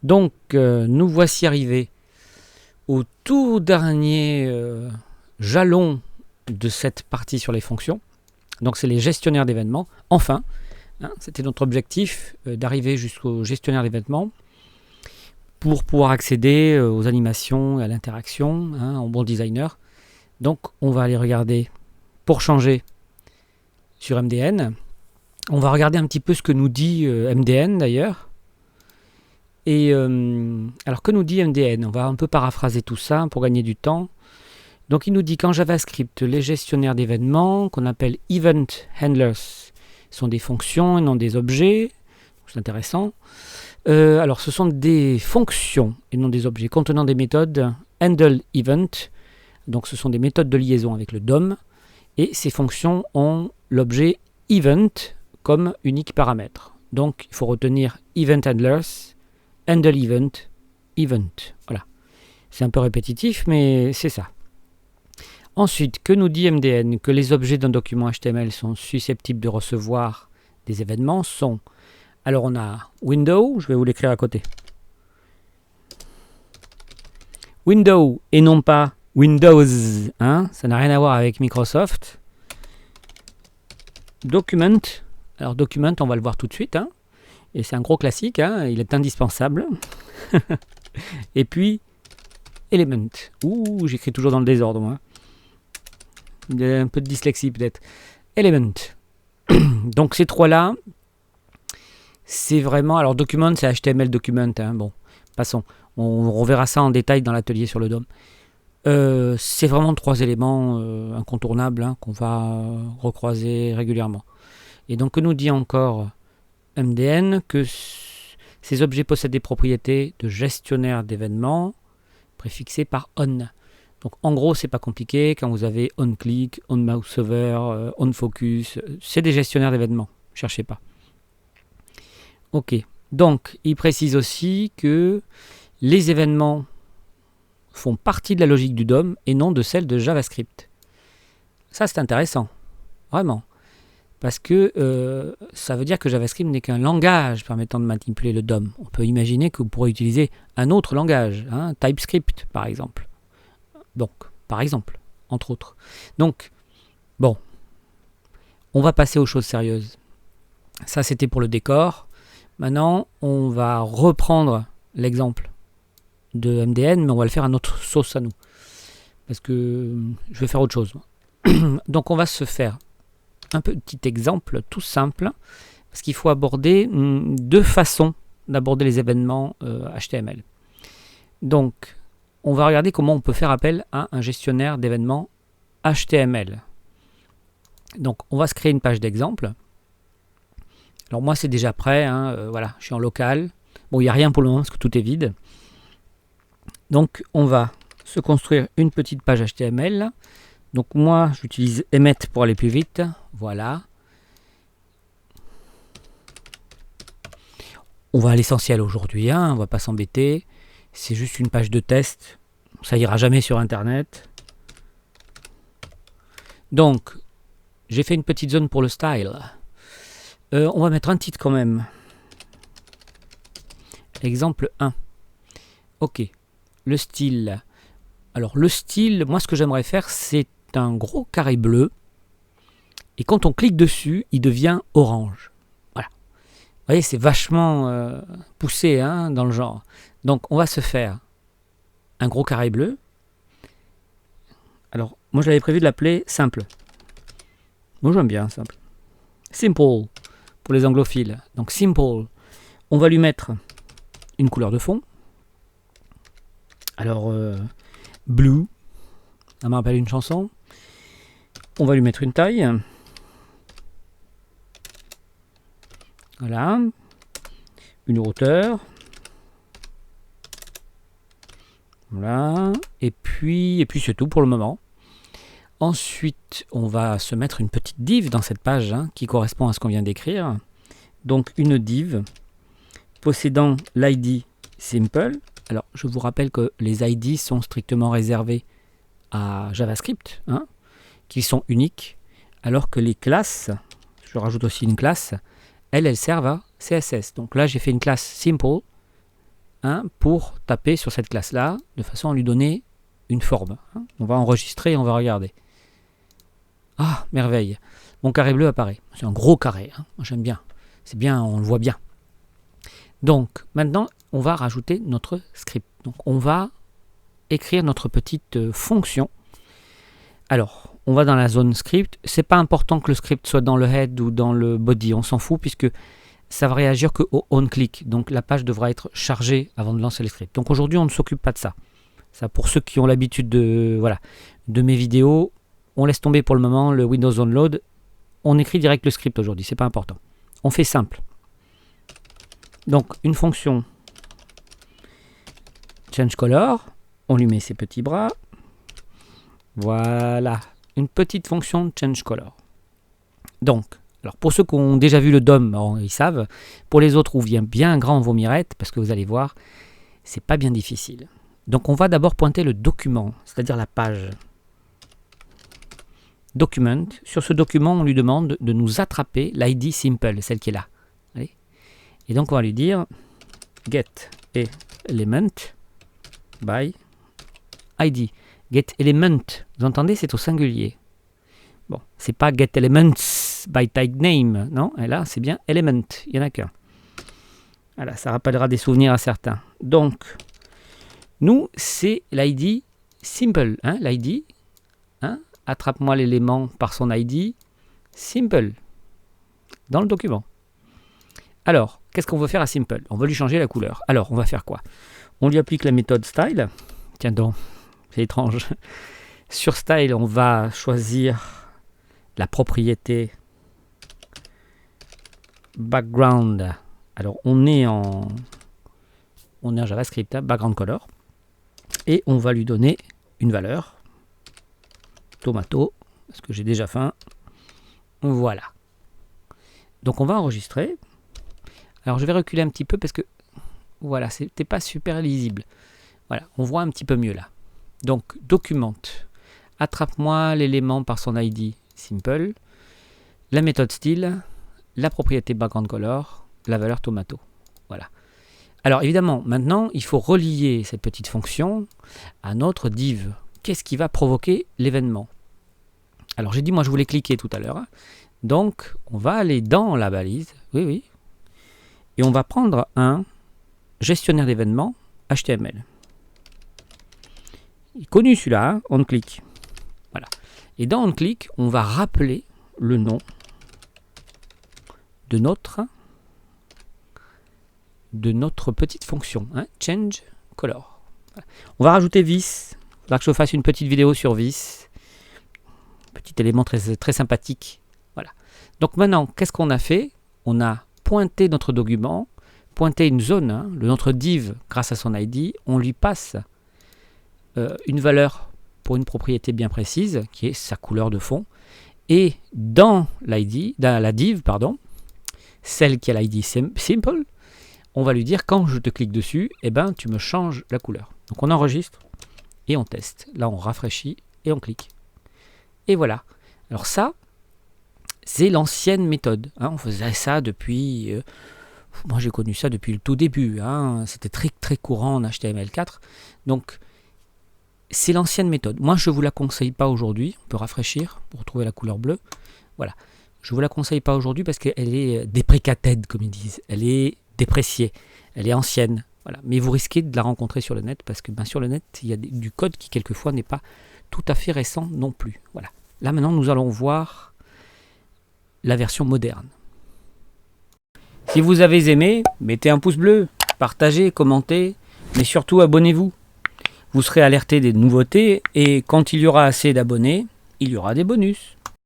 Donc, nous voici arrivés au tout dernier jalon de cette partie sur les fonctions. Donc, c'est les gestionnaires d'événements. Enfin, c'était notre objectif d'arriver jusqu'au gestionnaire d'événements pour pouvoir accéder aux animations et à l'interaction en bon designer. Donc, on va aller regarder pour changer sur MDN. On va regarder un petit peu ce que nous dit MDN d'ailleurs. Et alors que nous dit MDN? On va un peu paraphraser tout ça pour gagner du temps. Donc il nous dit qu'en JavaScript, les gestionnaires d'événements, qu'on appelle Event Handlers, sont des fonctions et non des objets. C'est intéressant. Alors ce sont des fonctions et non des objets contenant des méthodes handle event. Donc ce sont des méthodes de liaison avec le DOM. Et ces fonctions ont l'objet event comme unique paramètre. Donc il faut retenir event handlers, handle event, event. Voilà. C'est un peu répétitif, mais c'est ça. Ensuite, que nous dit MDN? Que les objets d'un document HTML sont susceptibles de recevoir des événements sont... Alors on a window, je vais vous l'écrire à côté. Window et non pas Windows, ça n'a rien à voir avec Microsoft. Document, alors document on va le voir tout de suite, et c'est un gros classique, il est indispensable. Et puis element, j'écris toujours dans le désordre moi. Il y a un peu de dyslexie peut-être. Element. Donc ces trois-là, c'est vraiment... Alors document, c'est HTML document. Bon, passons. On reverra ça en détail dans l'atelier sur le DOM. C'est vraiment trois éléments incontournables qu'on va recroiser régulièrement. Et donc, que nous dit encore MDN? Que ces objets possèdent des propriétés de gestionnaire d'événements préfixées par on. Donc en gros, c'est pas compliqué. Quand vous avez onClick, onMouseOver, onFocus, c'est des gestionnaires d'événements. Cherchez pas. Ok. Donc, il précise aussi que les événements font partie de la logique du DOM et non de celle de JavaScript. Ça, c'est intéressant. Vraiment. Parce que ça veut dire que JavaScript n'est qu'un langage permettant de manipuler le DOM. On peut imaginer que vous pourrez utiliser un autre langage, TypeScript par exemple. Donc, par exemple, entre autres. Donc, bon, on va passer aux choses sérieuses. Ça, c'était pour le décor. Maintenant, on va reprendre l'exemple de MDN, mais on va le faire à notre sauce à nous. Parce que je vais faire autre chose. Donc, on va se faire un petit exemple tout simple, parce qu'il faut aborder deux façons d'aborder les événements HTML. Donc, on va regarder comment on peut faire appel à un gestionnaire d'événements HTML. Donc, on va se créer une page d'exemple. Alors, moi, c'est déjà prêt. Voilà, je suis en local. Bon, il n'y a rien pour le moment parce que tout est vide. Donc, on va se construire une petite page HTML. Donc, moi, j'utilise Emmet pour aller plus vite. Voilà. On va à l'essentiel aujourd'hui. On ne va pas s'embêter. C'est juste une page de test. Ça ira jamais sur Internet. Donc, j'ai fait une petite zone pour le style. On va mettre un titre quand même. Exemple 1. Ok. Le style. Alors, le style, moi, ce que j'aimerais faire, c'est un gros carré bleu. Et quand on clique dessus, il devient orange. Voilà. Vous voyez, c'est vachement poussé dans le genre. Donc, on va se faire un gros carré bleu. Alors, moi, je l'avais prévu de l'appeler simple. Moi, j'aime bien simple. Simple, pour les anglophiles. Donc, simple. On va lui mettre une couleur de fond. Alors, blue. Ça me rappelle une chanson. On va lui mettre une taille. Voilà. Une hauteur. Voilà. Et puis c'est tout pour le moment. Ensuite, on va se mettre une petite div dans cette page qui correspond à ce qu'on vient d'écrire. Donc, une div possédant l'ID simple. Alors, je vous rappelle que les ID sont strictement réservés à JavaScript, qui sont uniques, alors que les classes, je rajoute aussi une classe, elles servent à CSS. Donc là, j'ai fait une classe simple, hein, pour taper sur cette classe-là, de façon à lui donner une forme. Hein. On va enregistrer et on va regarder. Ah, merveille. Mon carré bleu apparaît. C'est un gros carré. Hein. Moi, j'aime bien. C'est bien, on le voit bien. Donc, maintenant, on va rajouter notre script. Donc, on va écrire notre petite fonction. Alors, on va dans la zone script. C'est pas important que le script soit dans le head ou dans le body. On s'en fout puisque ça va réagir qu'au on-click. Donc, la page devra être chargée avant de lancer le script. Donc, aujourd'hui, on ne s'occupe pas de ça. Ça, pour ceux qui ont l'habitude de mes vidéos, on laisse tomber pour le moment le Windows Download. On écrit direct le script aujourd'hui. C'est pas important. On fait simple. Donc, une fonction change color, on lui met ses petits bras. Voilà, une petite fonction change color. Donc, alors pour ceux qui ont déjà vu le DOM, ils savent. Pour les autres, où vient bien grand vos mirettes, parce que vous allez voir, c'est pas bien difficile. Donc, on va d'abord pointer le document, c'est-à-dire la page. Document. Sur ce document, on lui demande de nous attraper l'ID simple, celle qui est là. Allez. Et donc, on va lui dire get element by ID. Get element, vous entendez, c'est au singulier. Bon, c'est pas get elements by type name, non? Et là, c'est bien element, il n'y en a qu'un. Voilà, ça rappellera des souvenirs à certains. Donc, nous, c'est l'ID simple, hein, l'ID, hein, attrape-moi l'élément par son ID simple, dans le document. Alors, qu'est-ce qu'on veut faire à simple? On veut lui changer la couleur. Alors, on va faire quoi? On lui applique la méthode style. Tiens donc, c'est étrange. Sur style, on va choisir la propriété background. Alors, on est en JavaScript, hein, background color. Et on va lui donner une valeur. Tomato, parce que j'ai déjà faim. Voilà. Donc, on va enregistrer. Alors, je vais reculer un petit peu parce que, voilà, c'était pas super lisible. Voilà, on voit un petit peu mieux là. Donc, documente. Attrape-moi l'élément par son ID simple, la méthode style, la propriété background color, la valeur tomato. Voilà. Alors, évidemment, maintenant, il faut relier cette petite fonction à notre div. Qu'est-ce qui va provoquer l'événement? Alors, j'ai dit, moi, je voulais cliquer tout à l'heure. Hein. Donc, on va aller dans la balise. Oui, oui. Et on va prendre un gestionnaire d'événements HTML. Il est connu celui-là, hein, onClick. Voilà. Et dans onClick, on va rappeler le nom de notre petite fonction, hein, change color. Voilà. On va rajouter vis. Il faudra que je fasse une petite vidéo sur vis. Petit élément très, très sympathique. Voilà. Donc maintenant, qu'est-ce qu'on a fait? On a pointé notre document, pointé une zone, hein, notre div grâce à son ID. On lui passe une valeur pour une propriété bien précise, qui est sa couleur de fond. Et dans l'ID, dans la div, pardon, celle qui a l'ID simple, on va lui dire quand je te clique dessus, eh ben, tu me changes la couleur. Donc on enregistre et on teste. Là, on rafraîchit et on clique. Et voilà. Alors ça, c'est l'ancienne méthode. Hein. On faisait ça depuis... moi, j'ai connu ça depuis le tout début. Hein. C'était très, très courant en HTML4. Donc, c'est l'ancienne méthode. Moi, je ne vous la conseille pas aujourd'hui. On peut rafraîchir pour retrouver la couleur bleue. Voilà. Je ne vous la conseille pas aujourd'hui parce qu'elle est deprecated, comme ils disent. Elle est dépréciée. Elle est ancienne. Voilà. Mais vous risquez de la rencontrer sur le net parce que sur le net, il y a du code qui, quelquefois, n'est pas tout à fait récent non plus. Voilà. Là, maintenant, nous allons voir la version moderne. Si vous avez aimé, mettez un pouce bleu, partagez, commentez, mais surtout abonnez-vous. Vous serez alerté des nouveautés et quand il y aura assez d'abonnés, il y aura des bonus.